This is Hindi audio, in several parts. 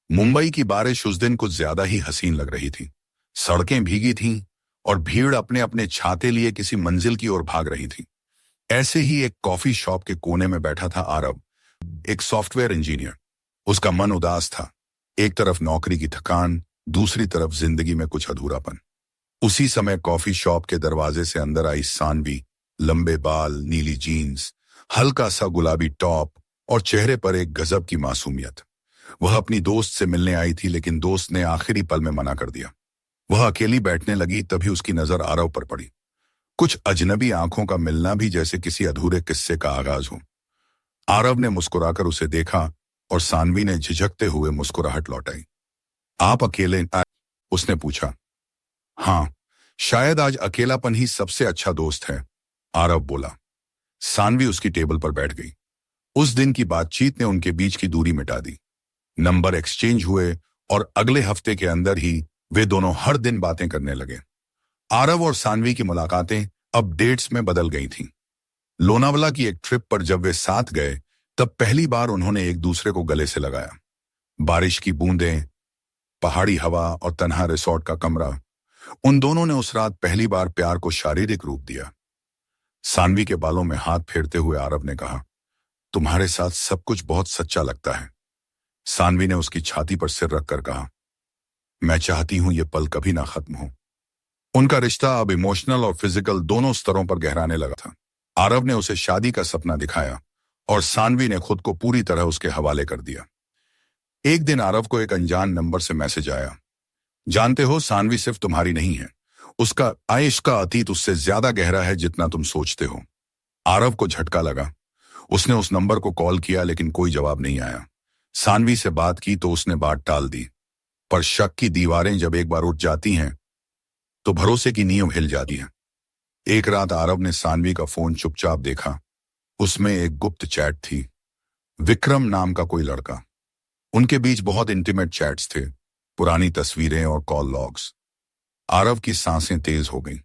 मुंबई की बारिश उस दिन कुछ ज्यादा ही हसीन लग रही थी। सड़कें भीगी थीं और भीड़ अपने अपने छाते लिए किसी मंजिल की ओर भाग रही थी। ऐसे ही एक कॉफी शॉप के कोने में बैठा था आरव, एक सॉफ्टवेयर इंजीनियर। उसका मन उदास था। एक तरफ नौकरी की थकान, दूसरी तरफ जिंदगी में कुछ अधूरापन। उसी समय कॉफी शॉप के दरवाजे से अंदर आई सानवी। लंबे बाल, नीली जीन्स, हल्का सा गुलाबी टॉप और चेहरे पर एक गजब की मासूमियत। वह अपनी दोस्त से मिलने आई थी, लेकिन दोस्त ने आखिरी पल में मना कर दिया। वह अकेली बैठने लगी, तभी उसकी नजर आरव पर पड़ी। कुछ अजनबी आंखों का मिलना भी जैसे किसी अधूरे किस्से का आगाज हो। आरव ने मुस्कुराकर उसे देखा और सानवी ने झिझकते हुए मुस्कुराहट लौटाई। आप अकेले आए? उसने पूछा। हाँ, शायद आज अकेलापन ही सबसे अच्छा दोस्त है, आरव बोला। सानवी उसकी टेबल पर बैठ गई। उस दिन की बातचीत ने उनके बीच की दूरी मिटा दी। नंबर एक्सचेंज हुए और अगले हफ्ते के अंदर ही वे दोनों हर दिन बातें करने लगे। आरव और सानवी की मुलाकातें अब डेट्स में बदल गई थीं। लोनावला की एक ट्रिप पर जब वे साथ गए, तब पहली बार उन्होंने एक दूसरे को गले से लगाया। बारिश की बूंदें, पहाड़ी हवा और तन्हा रिसोर्ट का कमरा, उन दोनों ने उस रात पहली बार प्यार को शारीरिक रूप दिया। सानवी के बालों में हाथ फेरते हुए आरव ने कहा, तुम्हारे साथ सब कुछ बहुत सच्चा लगता है। सानवी ने उसकी छाती पर सिर रखकर कहा, मैं चाहती हूं ये पल कभी ना खत्म हो। उनका रिश्ता अब इमोशनल और फिजिकल दोनों स्तरों पर गहराने लगा था। आरव ने उसे शादी का सपना दिखाया और सानवी ने खुद को पूरी तरह उसके हवाले कर दिया। एक दिन आरव को एक अनजान नंबर से मैसेज आया। जानते हो, सानवी सिर्फ तुम्हारी नहीं है, उसका आयश का अतीत उससे ज्यादा गहरा है जितना तुम सोचते हो। आरव को झटका लगा। उसने उस नंबर को कॉल किया, लेकिन कोई जवाब नहीं आया। सानवी से बात की तो उसने बात टाल दी। पर शक की दीवारें जब एक बार उठ जाती हैं तो भरोसे की नींव हिल जाती है। एक रात आरव ने सानवी का फोन चुपचाप देखा। उसमें एक गुप्त चैट थी। विक्रम नाम का कोई लड़का। उनके बीच बहुत इंटीमेट चैट्स थे, पुरानी तस्वीरें और कॉल लॉग्स। आरव की सांसें तेज हो गईं।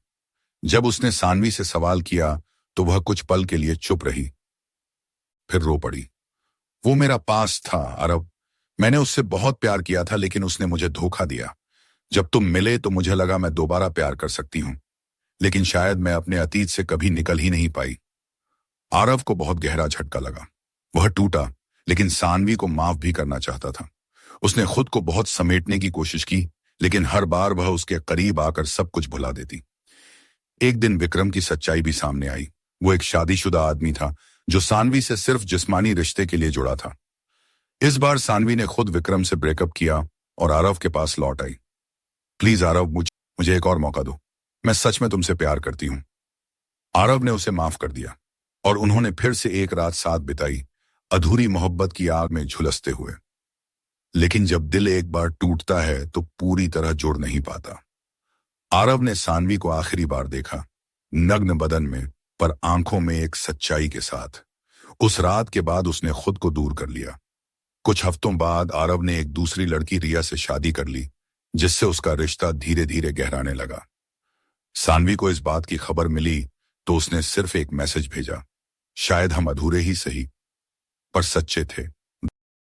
जब उसने सानवी से सवाल किया तो वह कुछ पल के लिए चुप रही, फिर रो पड़ी। वो मेरा पास था आरव। मैंने उससे बहुत प्यार किया था, लेकिन उसने मुझे धोखा दिया। जब तुम मिले तो मुझे लगा मैं दोबारा प्यार कर सकती हूं, लेकिन शायद मैं अपने अतीत से कभी निकल ही नहीं पाई। आरव को बहुत गहरा झटका लगा। वह टूटा, लेकिन सानवी को माफ भी करना चाहता था। उसने खुद को बहुत समेटने की कोशिश की, लेकिन हर बार वह उसके करीब आकर सब कुछ भुला देती। एक दिन विक्रम की सच्चाई भी सामने आई। वो एक शादीशुदा आदमी था जो सानवी से सिर्फ जिस्मानी रिश्ते के लिए जुड़ा था। इस बार सानवी ने खुद विक्रम से ब्रेकअप किया और आरव के पास लौट आई। प्लीज आरव, मुझे एक और मौका दो। मैं सच में तुमसे प्यार करती हूं। आरव ने उसे माफ कर दिया और उन्होंने फिर से एक रात साथ बिताई, अधूरी मोहब्बत की आग में झुलसते हुए। लेकिन जब दिल एक बार टूटता है तो पूरी तरह जुड़ नहीं पाता। आरव ने सानवी को आखिरी बार देखा, नग्न बदन में, पर आंखों में एक सच्चाई के साथ। उस रात के बाद उसने खुद को दूर कर लिया। कुछ हफ्तों बाद आरव ने एक दूसरी लड़की रिया से शादी कर ली, जिससे उसका रिश्ता धीरे धीरे गहराने लगा। सानवी को इस बात की खबर मिली तो उसने सिर्फ एक मैसेज भेजा, शायद हम अधूरे ही सही, पर सच्चे थे।